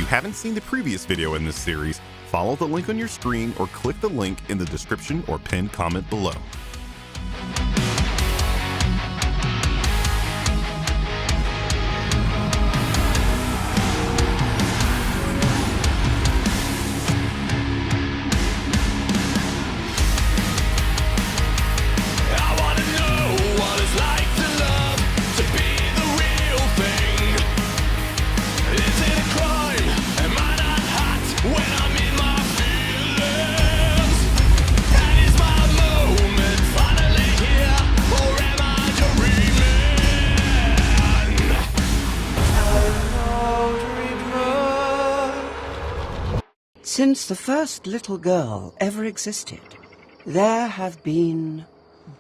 you haven't seen the previous video in this series, follow the link on your screen or click the link in the description or pinned comment below. Since the first little girl ever existed, there have been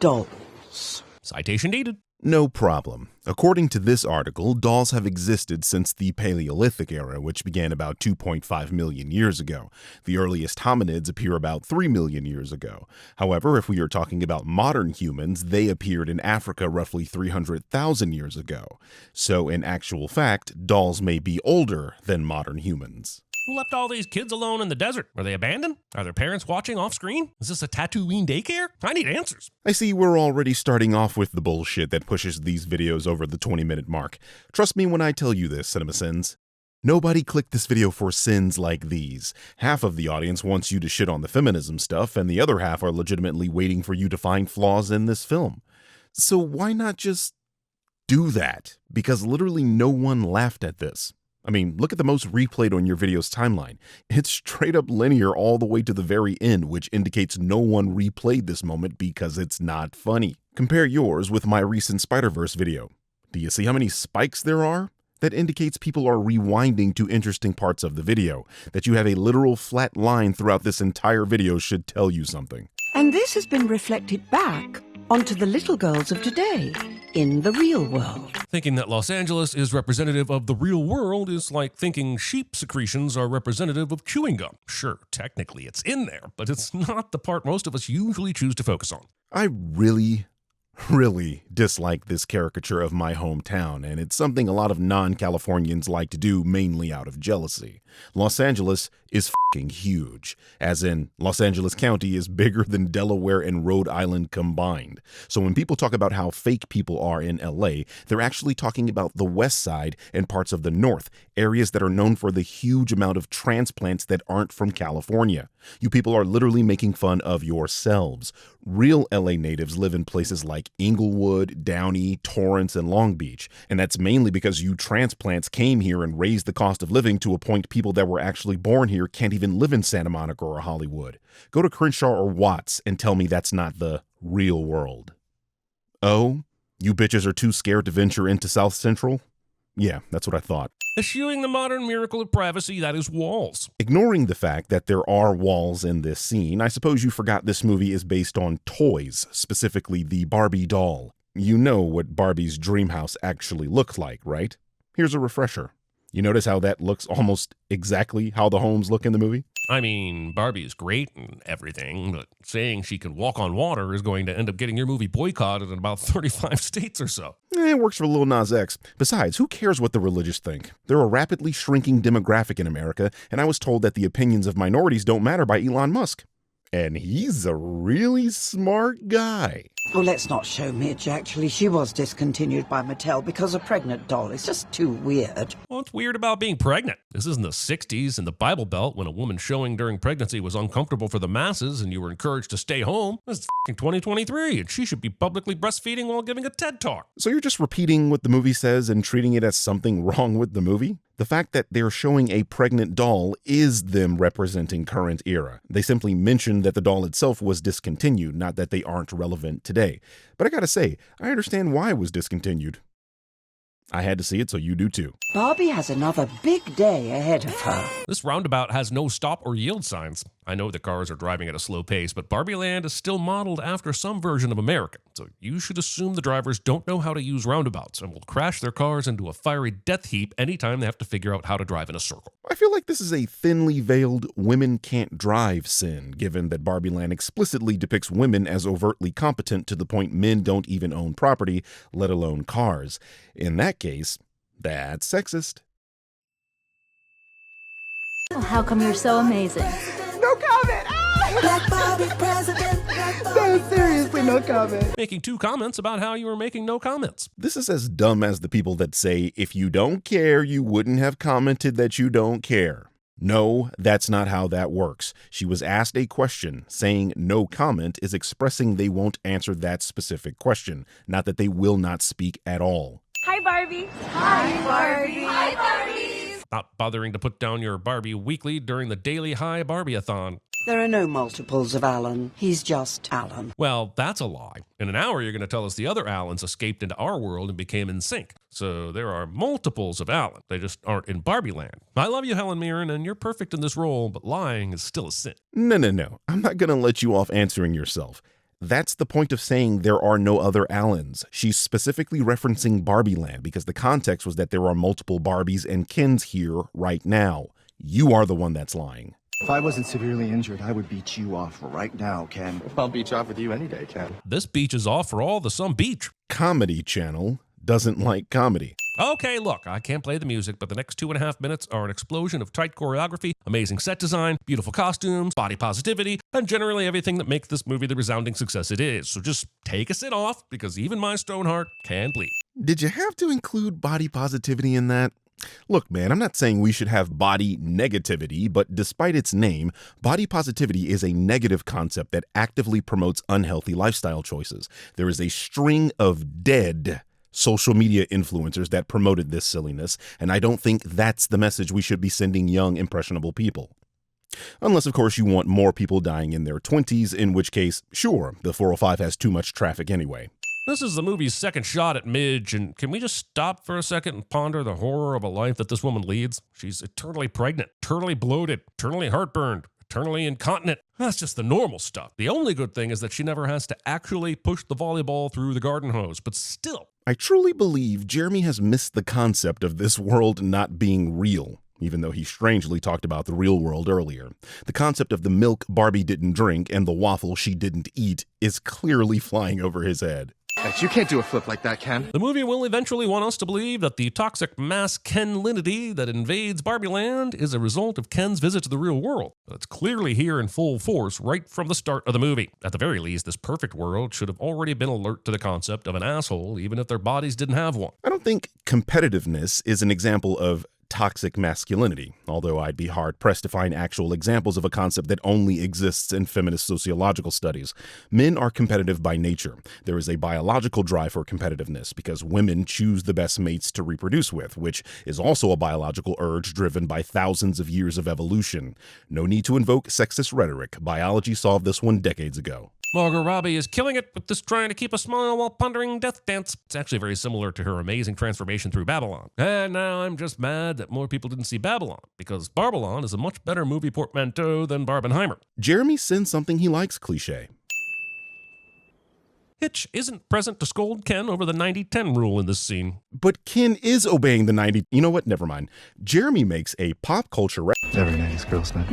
dolls. Citation needed. No problem. According to this article, dolls have existed since the Paleolithic era, which began about 2.5 million years ago. The earliest hominids appear about 3 million years ago. However, if we are talking about modern humans, they appeared in Africa roughly 300,000 years ago. So in actual fact, dolls may be older than modern humans. Who left all these kids alone in the desert? Are they abandoned? Are their parents watching off screen? Is this a Tatooine daycare? I need answers. I see we're already starting off with the bullshit that pushes these videos over the 20-minute mark. Trust me when I tell you this, CinemaSins. Nobody clicked this video for sins like these. Half of the audience wants you to shit on the feminism stuff, and the other half are legitimately waiting for you to find flaws in this film. So why not just do that? Because literally no one laughed at this. I mean, look at the most replayed on your video's timeline. It's straight up linear all the way to the very end, which indicates no one replayed this moment because it's not funny. Compare yours with my recent Spider-Verse video. Do you see how many spikes there are? That indicates people are rewinding to interesting parts of the video. That you have a literal flat line throughout this entire video should tell you something. And this has been reflected back onto the little girls of today in the real world. Thinking that Los Angeles is representative of the real world is like thinking sheep secretions are representative of chewing gum. Sure, technically it's in there, but it's not the part most of us usually choose to focus on. I really dislike this caricature of my hometown, and it's something a lot of non-Californians like to do mainly out of jealousy. Los Angeles is f***ing huge, as in Los Angeles County is bigger than Delaware and Rhode Island combined. So when people talk about how fake people are in LA, they're actually talking about the west side and parts of the north, areas that are known for the huge amount of transplants that aren't from California. You people are literally making fun of yourselves. Real LA natives live in places like Inglewood, Downey, Torrance, and Long Beach, and that's mainly because you transplants came here and raised the cost of living to a point people that were actually born here can't even live in Santa Monica or Hollywood. Go to Crenshaw or Watts and tell me that's not the real world. Oh, you bitches are too scared to venture into South Central? Yeah, that's what I thought. Eschewing the modern miracle of privacy that is walls. Ignoring the fact that there are walls in this scene, I suppose you forgot this movie is based on toys, specifically the Barbie doll. You know what Barbie's dream house actually looked like, right? Here's a refresher. You notice how that looks almost exactly how the homes look in the movie? I mean, Barbie is great and everything, but saying she can walk on water is going to end up getting your movie boycotted in about 35 states or so. It works for Lil Nas X. Besides, who cares what the religious think? They're a rapidly shrinking demographic in America, and I was told that the opinions of minorities don't matter by Elon Musk. And he's a really smart guy. Well, let's not show Midge, actually. She was discontinued by Mattel because a pregnant doll is just too weird. What's weird about being pregnant? This isn't the 60s in the Bible Belt when a woman showing during pregnancy was uncomfortable for the masses and you were encouraged to stay home. This is f***ing 2023 and she should be publicly breastfeeding while giving a TED Talk. So you're just repeating what the movie says and treating it as something wrong with the movie? The fact that they're showing a pregnant doll is them representing current era. They simply mentioned that the doll itself was discontinued, not that they aren't relevant today. But I gotta say, I understand why it was discontinued. I had to see it, so you do too. Barbie has another big day ahead of her. This roundabout has no stop or yield signs. I know the cars are driving at a slow pace, but Barbie Land is still modeled after some version of America. So you should assume the drivers don't know how to use roundabouts and will crash their cars into a fiery death heap anytime they have to figure out how to drive in a circle. I feel like this is a thinly veiled women can't drive sin, given that Barbie Land explicitly depicts women as overtly competent to the point men don't even own property, let alone cars. In that case, that's sexist. Oh, how come you're so amazing? No comment. Black Barbie president. No, seriously, no comment. Making 2 comments about how you were making no comments. This is as dumb as the people that say, if you don't care, you wouldn't have commented that you don't care. No, that's not how that works. She was asked a question. Saying no comment is expressing they won't answer that specific question, not that they will not speak at all. Hi, Barbie. Hi, Barbie. Hi, Barbie. Not bothering to put down your Barbie weekly during the daily Hi Barbie-a-thon. There are no multiples of Alan. He's just Alan. Well, that's a lie. In an hour, you're going to tell us the other Allens escaped into our world and became in sync. So there are multiples of Alan. They just aren't in Barbie land. I love you, Helen Mirren, and you're perfect in this role, but lying is still a sin. No. I'm not going to let you off answering yourself. That's the point of saying there are no other Allens. She's specifically referencing Barbie land because the context was that there are multiple Barbies and Kens here right now. You are the one that's lying. If I wasn't severely injured, I would beat you off right now, Ken. I'll beat you off with you any day, Ken. This beach is off for all the some beach. Comedy Channel doesn't like comedy. Okay, look, I can't play the music, but the next 2.5 minutes are an explosion of tight choreography, amazing set design, beautiful costumes, body positivity, and generally everything that makes this movie the resounding success it is. So just take a sit off, because even my stone heart can bleed. Did you have to include body positivity in that? Look, man, I'm not saying we should have body negativity, but despite its name, body positivity is a negative concept that actively promotes unhealthy lifestyle choices. There is a string of dead social media influencers that promoted this silliness, and I don't think that's the message we should be sending young, impressionable people. Unless, of course, you want more people dying in their 20s, in which case, sure, the 405 has too much traffic anyway. This is the movie's second shot at Midge, and can we just stop for a second and ponder the horror of a life that this woman leads? She's eternally pregnant, eternally bloated, eternally heartburned, eternally incontinent. That's just the normal stuff. The only good thing is that she never has to actually push the volleyball through the garden hose, but still. I truly believe Jeremy has missed the concept of this world not being real, even though he strangely talked about the real world earlier. The concept of the milk Barbie didn't drink and the waffle she didn't eat is clearly flying over his head. You can't do a flip like that, Ken. The movie will eventually want us to believe that the toxic mass Kenlinity that invades Barbie Land is a result of Ken's visit to the real world. But it's clearly here in full force right from the start of the movie. At the very least, this perfect world should have already been alert to the concept of an asshole, even if their bodies didn't have one. I don't think competitiveness is an example of toxic masculinity, although I'd be hard-pressed to find actual examples of a concept that only exists in feminist sociological studies. Men are competitive by nature. There is a biological drive for competitiveness because women choose the best mates to reproduce with, which is also a biological urge driven by thousands of years of evolution. No need to invoke sexist rhetoric. Biology solved this one decades ago. Margot Robbie is killing it with this trying to keep a smile while pondering death dance. It's actually very similar to her amazing transformation through Babylon. And now I'm just mad that more people didn't see Babylon, because Babylon is a much better movie portmanteau than Barbenheimer. Jeremy sends something he likes cliche. Hitch isn't present to scold Ken over the 90-10 rule in this scene. But Ken is obeying the 90... You know what? Never mind. Jeremy makes a pop culture... Every night is girls' night.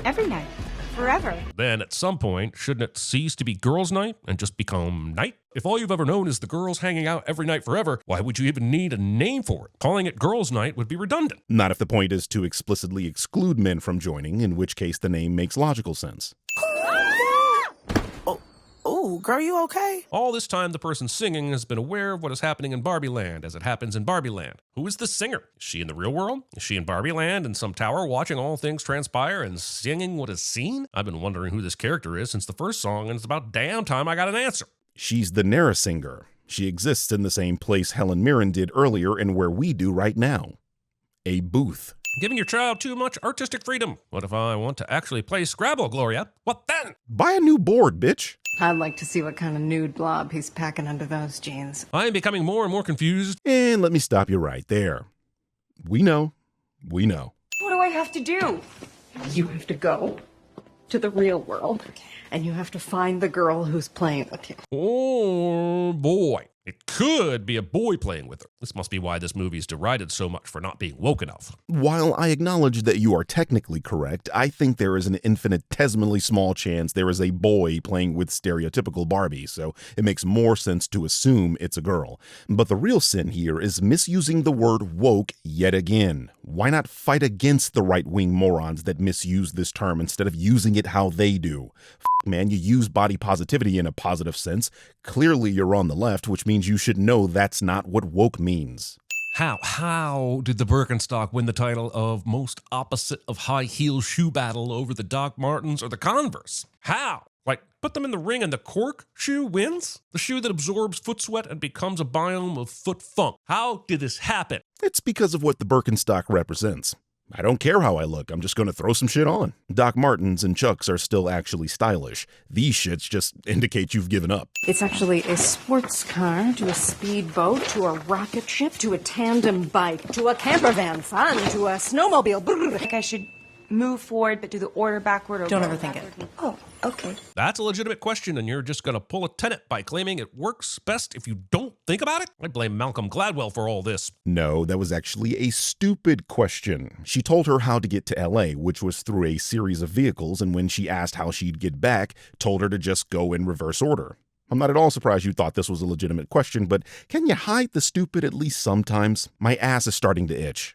Every night. Forever. Then at some point, shouldn't it cease to be girls' night and just become night? If all you've ever known is the girls hanging out every night forever, why would you even need a name for it? Calling it girls' night would be redundant. Not if the point is to explicitly exclude men from joining, in which case the name makes logical sense. Oh, girl, you okay? All this time, the person singing has been aware of what is happening in Barbie Land as it happens in Barbie Land. Who is the singer? Is she in the real world? Is she in Barbie Land in some tower watching all things transpire and singing what is seen? I've been wondering who this character is since the first song, and it's about damn time I got an answer. She's the Narrasinger. She exists in the same place Helen Mirren did earlier and where we do right now. A booth. Giving your child too much artistic freedom. What if I want to actually play Scrabble, Gloria? What then? Buy a new board, bitch. I'd like to see what kind of nude blob he's packing under those jeans. I am becoming more and more confused. And let me stop you right there. We know. We know. What do I have to do? You have to go to the real world, and you have to find the girl who's playing with you. Oh boy. It could be a boy playing with her. This must be why this movie is derided so much for not being woke enough. While I acknowledge that you are technically correct, I think there is an infinitesimally small chance there is a boy playing with stereotypical Barbie, so it makes more sense to assume it's a girl. But the real sin here is misusing the word woke yet again. Why not fight against the right-wing morons that misuse this term instead of using it how they do? Man, you use body positivity in a positive sense. Clearly you're on the left, which means you should know that's not what woke means. How did the Birkenstock win the title of most opposite of high heel shoe battle over the Doc Martens or the Converse? How? Like, put them in the ring and the cork shoe wins? The shoe that absorbs foot sweat and becomes a biome of foot funk. How did this happen? It's because of what the Birkenstock represents. I don't care how I look, I'm just going to throw some shit on. Doc Martens and Chucks are still actually stylish. These shits just indicate you've given up. It's actually a sports car, to a speedboat, to a rocket ship, to a tandem bike, to a camper van, fun, to a snowmobile. Brrr. Like I should move forward but do the order backward or Don't roll overthink it. backward? Oh, okay. That's a legitimate question, and you're just going to pull a tenet by claiming it works best if you don't think about it? I blame Malcolm Gladwell for all this. No, that was actually a stupid question. She told her how to get to LA, which was through a series of vehicles, and when she asked how she'd get back, told her to just go in reverse order. I'm not at all surprised you thought this was a legitimate question, but can you hide the stupid at least sometimes? My ass is starting to itch.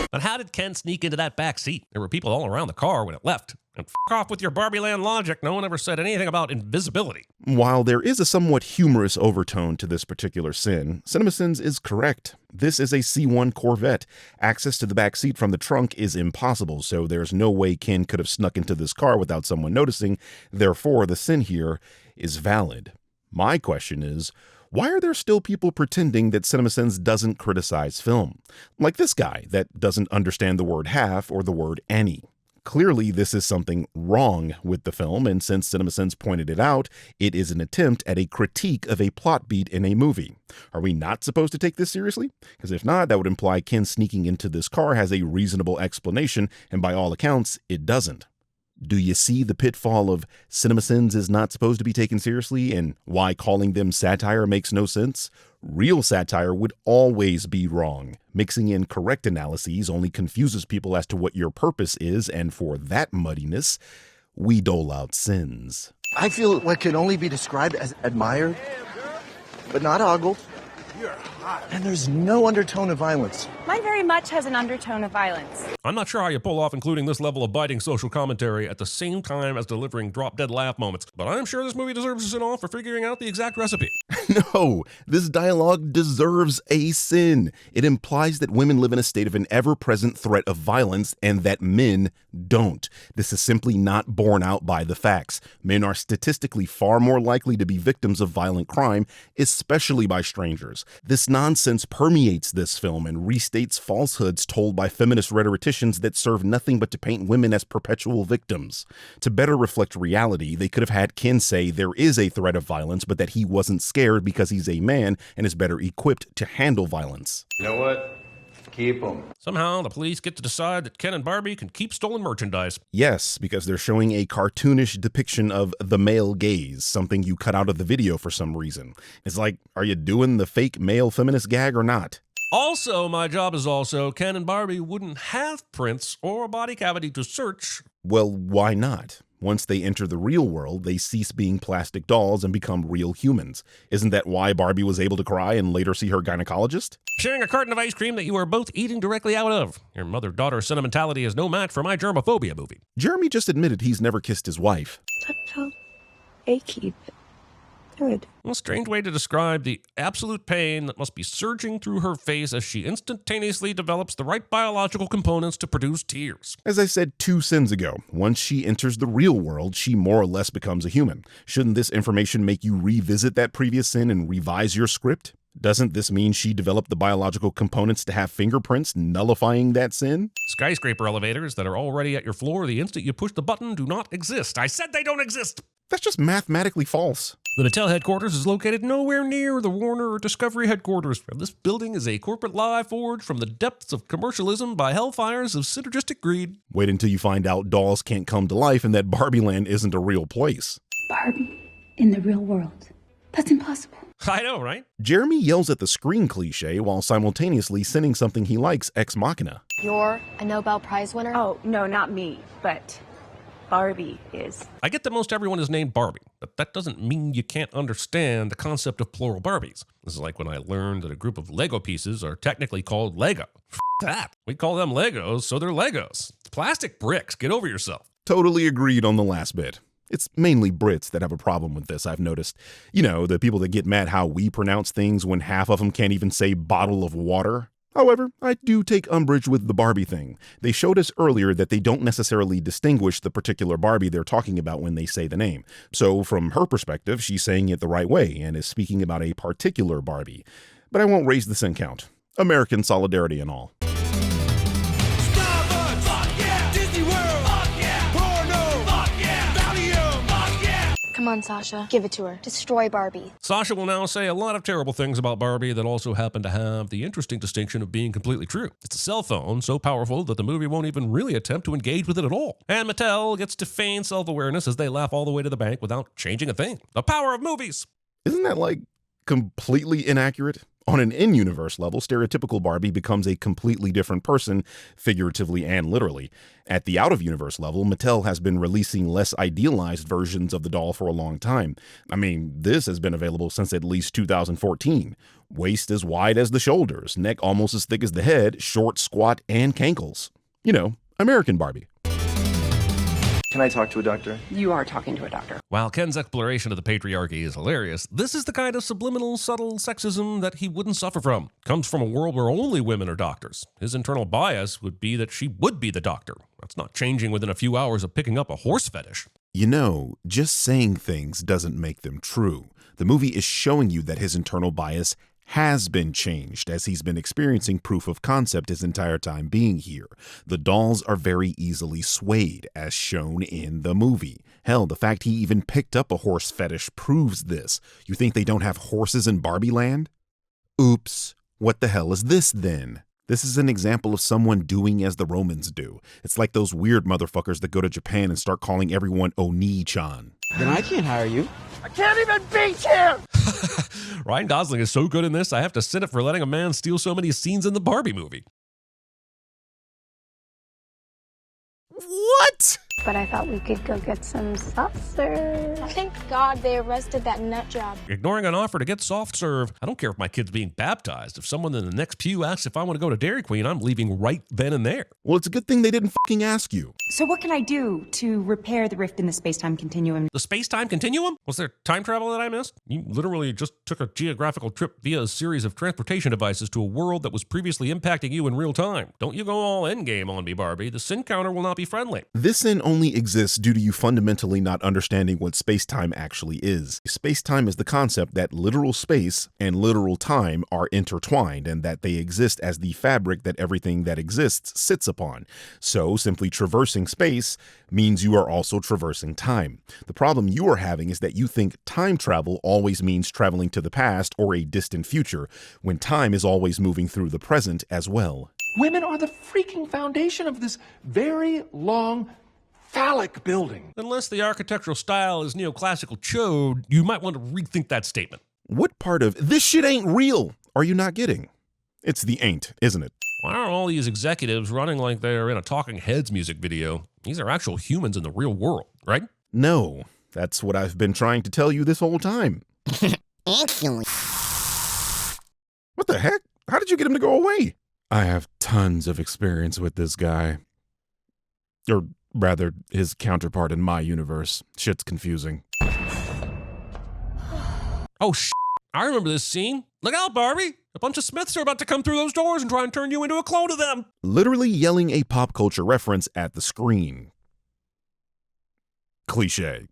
But how did Ken sneak into that back seat? There were people all around the car when it left. And f*** off with your Barbie Land logic. No one ever said anything about invisibility. While there is a somewhat humorous overtone to this particular sin, CinemaSins is correct. This is a C1 Corvette. Access to the back seat from the trunk is impossible, so there's no way Ken could have snuck into this car without someone noticing. Therefore, the sin here is valid. My question is, why are there still people pretending that CinemaSins doesn't criticize film? Like this guy that doesn't understand the word half or the word any. Clearly, this is something wrong with the film, and since CinemaSins pointed it out, it is an attempt at a critique of a plot beat in a movie. Are we not supposed to take this seriously? Because if not, that would imply Ken sneaking into this car has a reasonable explanation, and by all accounts, it doesn't. Do you see the pitfall of CinemaSins is not supposed to be taken seriously and why calling them satire makes no sense? Real satire would always be wrong. Mixing in correct analyses only confuses people as to what your purpose is, and for that muddiness, we dole out sins. I feel what can only be described as admired, but not ogled. You're hot. And there's no undertone of violence. Mine very much has an undertone of violence. I'm not sure how you pull off including this level of biting social commentary at the same time as delivering drop-dead laugh moments, but I'm sure this movie deserves a sin off for figuring out the exact recipe. No, this dialogue deserves a sin. It implies that women live in a state of an ever-present threat of violence and that men don't. This is simply not borne out by the facts. Men are statistically far more likely to be victims of violent crime, especially by strangers. This nonsense permeates this film and restates falsehoods told by feminist rhetoricians that serve nothing but to paint women as perpetual victims. To better reflect reality, they could have had Ken say there is a threat of violence, but that he wasn't scared because he's a man and is better equipped to handle violence. You know what? Keep them. Somehow, the police get to decide that Ken and Barbie can keep stolen merchandise. Yes, because they're showing a cartoonish depiction of the male gaze, something you cut out of the video for some reason. It's like, are you doing the fake male feminist gag or not? Also, my job is also Ken and Barbie wouldn't have prints or a body cavity to search. Well, why not? Once they enter the real world, they cease being plastic dolls and become real humans. Isn't that why Barbie was able to cry and later see her gynecologist? Sharing a carton of ice cream that you are both eating directly out of. Your mother-daughter sentimentality is no match for my germophobia movie. Jeremy just admitted he's never kissed his wife. That felt achy, but good. A strange way to describe the absolute pain that must be surging through her face as she instantaneously develops the right biological components to produce tears. As I said 2 sins ago, once she enters the real world, she more or less becomes a human. Shouldn't this information make you revisit that previous sin and revise your script? Doesn't this mean she developed the biological components to have fingerprints, nullifying that sin? Skyscraper elevators that are already at your floor the instant you push the button do not exist. I said they don't exist! That's just mathematically false. The Mattel headquarters is located nowhere near the Warner or Discovery headquarters. This building is a corporate lie forged from the depths of commercialism by hellfires of synergistic greed. Wait until you find out dolls can't come to life and that Barbie Land isn't a real place. Barbie in the real world. That's impossible. I know, right? Jeremy yells at the screen cliche while simultaneously sending something he likes ex machina. You're a Nobel Prize winner? Oh, no, not me, but Barbie is. I get that most everyone is named Barbie, but that doesn't mean you can't understand the concept of plural Barbies. This is like when I learned that a group of Lego pieces are technically called Lego. F that. We call them Legos, so they're Legos. Plastic bricks. Get over yourself. Totally agreed on the last bit. It's mainly Brits that have a problem with this, I've noticed. You know, the people that get mad how we pronounce things when half of them can't even say bottle of water. However, I do take umbrage with the Barbie thing. They showed us earlier that they don't necessarily distinguish the particular Barbie they're talking about when they say the name. So from her perspective, she's saying it the right way and is speaking about a particular Barbie. But I won't raise the sin count. American solidarity and all. Come on, Sasha. Give it to her. Destroy Barbie. Sasha will now say a lot of terrible things about Barbie that also happen to have the interesting distinction of being completely true. It's a cell phone so powerful that the movie won't even really attempt to engage with it at all. And Mattel gets to feign self-awareness as they laugh all the way to the bank without changing a thing. The power of movies! Isn't that, like, completely inaccurate? On an in-universe level, stereotypical Barbie becomes a completely different person, figuratively and literally. At the out-of-universe level, Mattel has been releasing less idealized versions of the doll for a long time. I mean, this has been available since at least 2014. Waist as wide as the shoulders, neck almost as thick as the head, short, squat, and cankles. You know, American Barbie. Can I talk to a doctor? You are talking to a doctor. While Ken's exploration of the patriarchy is hilarious, this is the kind of subliminal, subtle sexism that he wouldn't suffer from. Comes from a world where only women are doctors. His internal bias would be that she would be the doctor. That's not changing within a few hours of picking up a horse fetish. You know, just saying things doesn't make them true. The movie is showing you that his internal bias has been changed as he's been experiencing proof of concept his entire time being here. The dolls are very easily swayed, as shown in the movie. Hell, the fact he even picked up a horse fetish proves this. You think they don't have horses in Barbie Land? Oops. What the hell is this then? This is an example of someone doing as the Romans do. It's like those weird motherfuckers that go to Japan and start calling everyone Oni-chan. Then I can't hire you. I can't even beat him! Ryan Gosling is so good in this, I have to send it for letting a man steal so many scenes in the Barbie movie. What? But I thought we could go get some soft serve. Thank God they arrested that nut job. Ignoring an offer to get soft serve. I don't care if my kid's being baptized. If someone in the next pew asks if I want to go to Dairy Queen, I'm leaving right then and there. Well, it's a good thing they didn't fucking ask you. So what can I do to repair the rift in the space-time continuum? The space-time continuum? Was there time travel that I missed? You literally just took a geographical trip via a series of transportation devices to a world that was previously impacting you in real time. Don't you go all endgame on me, Barbie. The sin counter will not be friendly. This sin only exists due to you fundamentally not understanding what space-time actually is. Space-time is the concept that literal space and literal time are intertwined and that they exist as the fabric that everything that exists sits upon. So simply traversing space means you are also traversing time. The problem you are having is that you think time travel always means traveling to the past or a distant future, when time is always moving through the present as well. Women are the freaking foundation of this very long phallic building. Unless the architectural style is neoclassical chode, you might want to rethink that statement. What part of "this shit ain't real" are you not getting? It's the ain't, isn't it? Why are all these executives running like they're in a Talking Heads music video? These are actual humans in the real world, right? No, that's what I've been trying to tell you this whole time. Actually. What the heck? How did you get him to go away? I have tons of experience with this guy. Or rather, his counterpart in my universe. Shit's confusing. Oh, I remember this scene. Look out, Barbie! A bunch of Smiths are about to come through those doors and try and turn you into a clone of them! Literally yelling a pop culture reference at the screen. Cliché.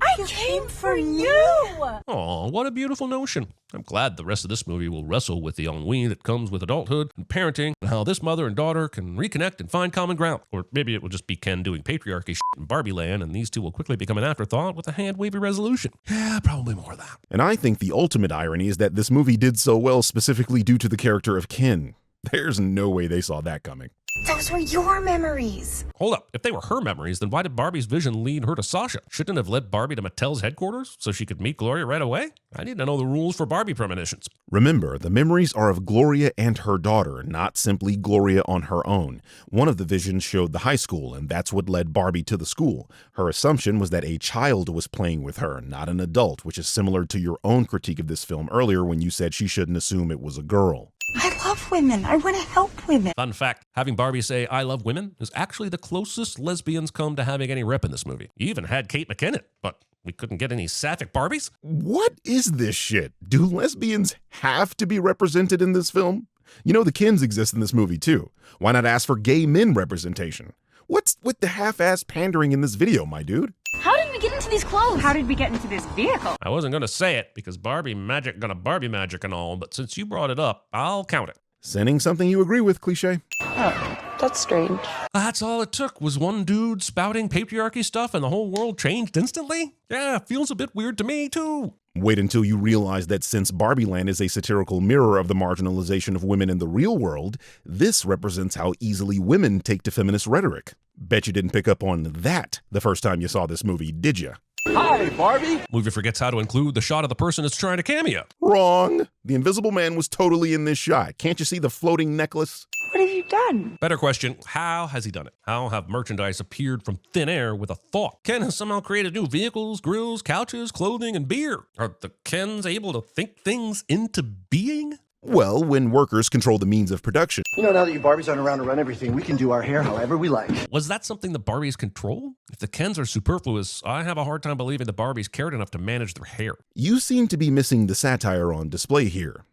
I came for you! Aw, what a beautiful notion. I'm glad the rest of this movie will wrestle with the ennui that comes with adulthood and parenting, and how this mother and daughter can reconnect and find common ground. Or maybe it will just be Ken doing patriarchy shit in Barbie Land, and these two will quickly become an afterthought with a hand-wavy resolution. Yeah, probably more of that. And I think the ultimate irony is that this movie did so well specifically due to the character of Ken. There's no way they saw that coming. Those were your memories. Hold up. If they were her memories, then why did Barbie's vision lead her to Sasha? Shouldn't it have led Barbie to Mattel's headquarters so she could meet Gloria right away? I need to know the rules for Barbie premonitions. Remember, the memories are of Gloria and her daughter, not simply Gloria on her own. One of the visions showed the high school, and that's what led Barbie to the school. Her assumption was that a child was playing with her, not an adult, which is similar to your own critique of this film earlier when you said she shouldn't assume it was a girl. I love women. I want to help women. Fun fact, having Barbie say, "I love women," is actually the closest lesbians come to having any rep in this movie. You even had Kate McKinnon, but we couldn't get any sapphic Barbies? What is this shit? Do lesbians have to be represented in this film? You know the Kens exist in this movie too. Why not ask for gay men representation? What's with the half-ass pandering in this video, my dude? How did we get into these clothes? How did we get into this vehicle? I wasn't going to say it because Barbie magic gonna Barbie magic and all, but since you brought it up, I'll count it. Sending something you agree with, cliche. Oh, that's strange. That's all it took was one dude spouting patriarchy stuff and the whole world changed instantly? Yeah, feels a bit weird to me too. Wait until you realize that since Barbie Land is a satirical mirror of the marginalization of women in the real world, this represents how easily women take to feminist rhetoric. Bet you didn't pick up on that the first time you saw this movie, did you? Hi, Barbie. Movie forgets how to include the shot of the person it's trying to cameo. Wrong. The Invisible Man was totally in this shot. Can't you see the floating necklace? What have you done? Better question, how has he done it? How have merchandise appeared from thin air with a thought? Ken has somehow created new vehicles, grills, couches, clothing, and beer. Are the Kens able to think things into being? Well, when workers control the means of production. You know, now that you Barbies aren't around to run everything, we can do our hair however we like. Was that something the Barbies control? If the Kens are superfluous, I have a hard time believing the Barbies cared enough to manage their hair. You seem to be missing the satire on display here.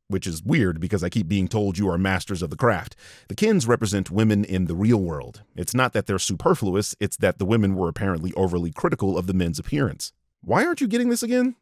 Which is weird because I keep being told you are masters of the craft. The Kens represent women in the real world. It's not that they're superfluous, it's that the women were apparently overly critical of the men's appearance. Why aren't you getting this again?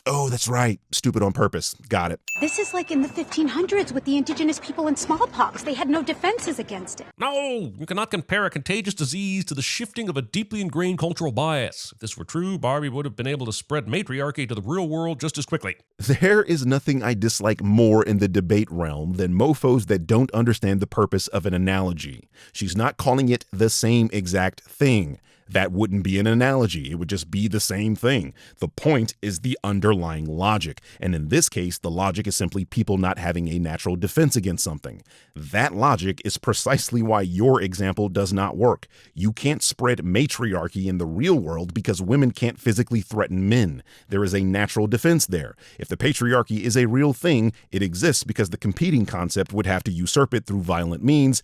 Oh, that's right. Stupid on purpose. Got it. This is like in the 1500s with the indigenous people and smallpox. They had no defenses against it. No, you cannot compare a contagious disease to the shifting of a deeply ingrained cultural bias. If this were true, Barbie would have been able to spread matriarchy to the real world just as quickly. There is nothing I dislike more in the debate realm than mofos that don't understand the purpose of an analogy. She's not calling it the same exact thing. That wouldn't be an analogy. It would just be the same thing. The point is the underlying logic. And in this case, the logic is simply people not having a natural defense against something. That logic is precisely why your example does not work. You can't spread matriarchy in the real world because women can't physically threaten men. There is a natural defense there. If the patriarchy is a real thing, it exists because the competing concept would have to usurp it through violent means.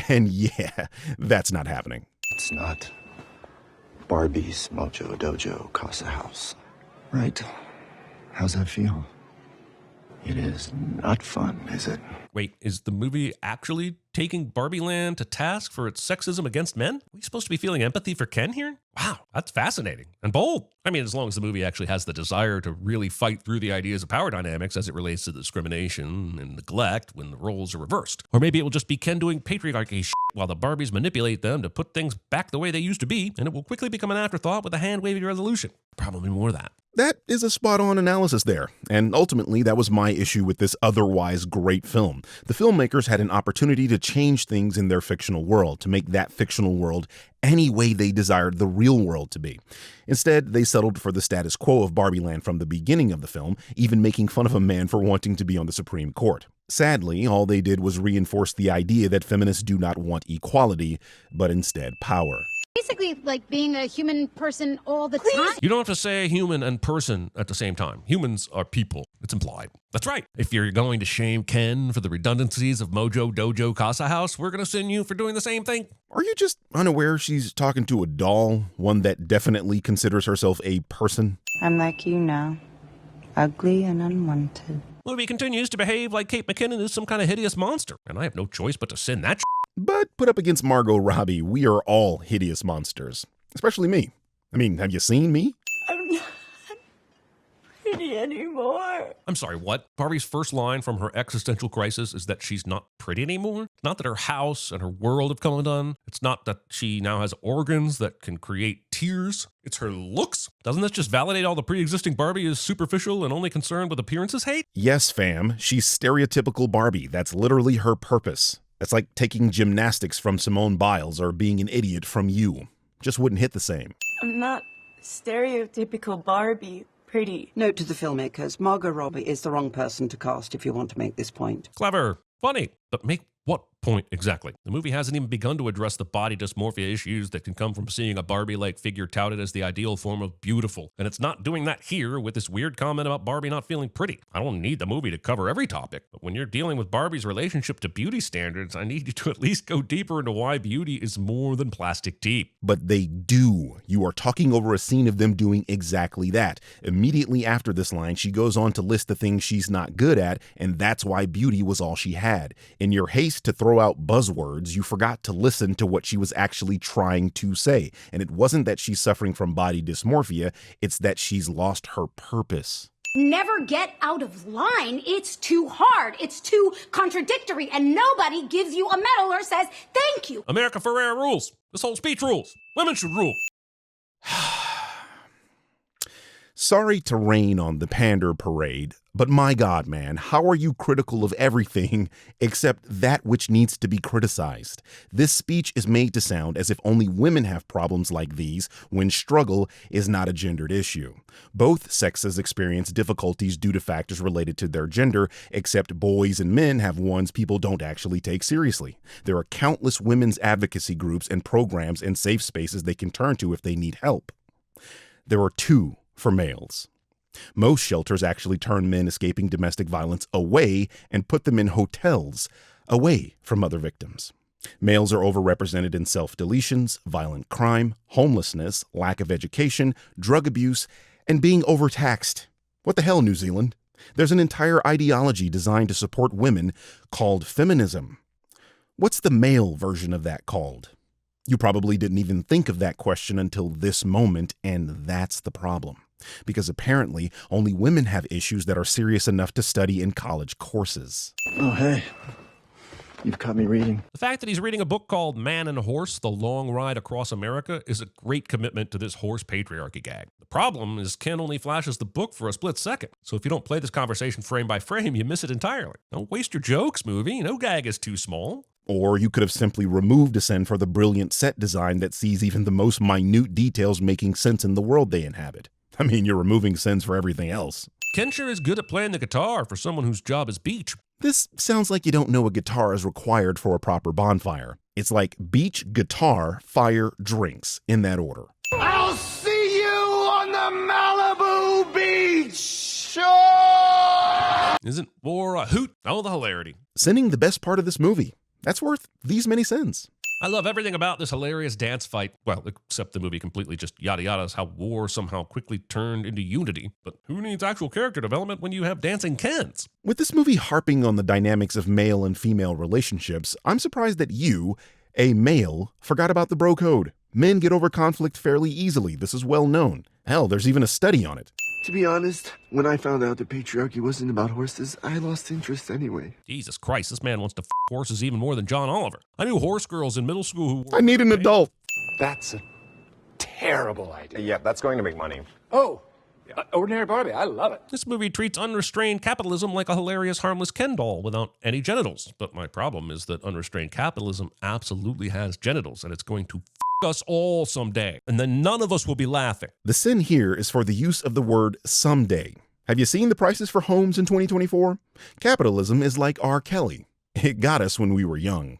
And yeah, that's not happening. It's not Barbie's Mojo Dojo Casa House, right? How's that feel? It is not fun, is it? Wait, is the movie actually taking Barbie Land to task for its sexism against men? Are we supposed to be feeling empathy for Ken here? Wow, that's fascinating and bold. I mean, as long as the movie actually has the desire to really fight through the ideas of power dynamics as it relates to discrimination and neglect when the roles are reversed. Or maybe it will just be Ken doing patriarchy shit while the Barbies manipulate them to put things back the way they used to be, and it will quickly become an afterthought with a hand-wavy resolution. Probably more of that. That is a spot-on analysis there, and ultimately that was my issue with this otherwise great film. The filmmakers had an opportunity to change things in their fictional world, to make that fictional world any way they desired the real world to be. Instead, they settled for the status quo of Barbie Land from the beginning of the film, even making fun of a man for wanting to be on the Supreme Court. Sadly, all they did was reinforce the idea that feminists do not want equality, but instead power. Basically, like being a human person all the time. You don't have to say human and person at the same time. Humans are people. It's implied. That's right. If you're going to shame Ken for the redundancies of Mojo Dojo Casa House, we're going to send you for doing the same thing. Are you just unaware she's talking to a doll, one that definitely considers herself a person? I'm like you now, ugly and unwanted. Movie continues to behave like Kate McKinnon is some kind of hideous monster, and I have no choice but to send that. But put up against Margot Robbie, we are all hideous monsters. Especially me. I mean, have you seen me? I'm not pretty anymore. I'm sorry, what? Barbie's first line from her existential crisis is that she's not pretty anymore? It's not that her house and her world have come undone. It's not that she now has organs that can create tears. It's her looks. Doesn't this just validate all the pre-existing Barbie is superficial and only concerned with appearances hate? Yes, fam. She's stereotypical Barbie. That's literally her purpose. That's like taking gymnastics from Simone Biles or being an idiot from you. Just wouldn't hit the same. I'm not stereotypical Barbie pretty. Note to the filmmakers, Margot Robbie is the wrong person to cast if you want to make this point. Clever, funny, but make what point exactly? The movie hasn't even begun to address the body dysmorphia issues that can come from seeing a Barbie-like figure touted as the ideal form of beautiful. And it's not doing that here with this weird comment about Barbie not feeling pretty. I don't need the movie to cover every topic, but when you're dealing with Barbie's relationship to beauty standards, I need you to at least go deeper into why beauty is more than plastic deep. But they do. You are talking over a scene of them doing exactly that. Immediately after this line, she goes on to list the things she's not good at, and that's why beauty was all she had. In your haste to throw out buzzwords, you forgot to listen to what she was actually trying to say. And it wasn't that she's suffering from body dysmorphia, it's that she's lost her purpose. Never get out of line. It's too hard. It's too contradictory, and nobody gives you a medal or says thank you. America Ferrera rules. This whole speech rules. Women should rule. Sorry to rain on the pander parade, but my God, man, how are you critical of everything except that which needs to be criticized? This speech is made to sound as if only women have problems like these when struggle is not a gendered issue. Both sexes experience difficulties due to factors related to their gender, except boys and men have ones people don't actually take seriously. There are countless women's advocacy groups and programs and safe spaces they can turn to if they need help. There are two for males. Most shelters actually turn men escaping domestic violence away and put them in hotels, away from other victims. Males are overrepresented in self-deletions, violent crime, homelessness, lack of education, drug abuse, and being overtaxed. What the hell, New Zealand? There's an entire ideology designed to support women called feminism. What's the male version of that called? You probably didn't even think of that question until this moment, and that's the problem. Because apparently, only women have issues that are serious enough to study in college courses. Oh, hey. You've caught me reading. The fact that he's reading a book called Man and Horse, The Long Ride Across America is a great commitment to this horse patriarchy gag. The problem is Ken only flashes the book for a split second, so if you don't play this conversation frame by frame, you miss it entirely. Don't waste your jokes, movie. No gag is too small. Or you could have simply removed a scene for the brilliant set design that sees even the most minute details making sense in the world they inhabit. I mean, you're removing sins for everything else. Ken sure is good at playing the guitar for someone whose job is beach. This sounds like you don't know a guitar is required for a proper bonfire. It's like beach, guitar, fire, drinks, in that order. I'll see you on the Malibu beach shore! Isn't war a hoot? Oh, the hilarity. Sinning the best part of this movie. That's worth these many sins. I love everything about this hilarious dance fight. Well, except the movie completely just yada yadas how war somehow quickly turned into unity. But who needs actual character development when you have dancing Kens? With this movie harping on the dynamics of male and female relationships, I'm surprised that you, a male, forgot about the bro code. Men get over conflict fairly easily. This is well known. Hell, there's even a study on it. To be honest, when I found out the patriarchy wasn't about horses, I lost interest anyway. Jesus Christ, this man wants to f horses even more than John Oliver. I knew horse girls in middle school who were... I need an adult. That's a terrible idea. Yeah, that's going to make money. Oh, Ordinary Barbie. I love it. This movie treats unrestrained capitalism like a hilarious, harmless Ken doll without any genitals. But my problem is that unrestrained capitalism absolutely has genitals, and it's going to f us all someday. And then none of us will be laughing. The sin here is for the use of the word someday. Have you seen the prices for homes in 2024? Capitalism is like R. Kelly. It got us when we were young.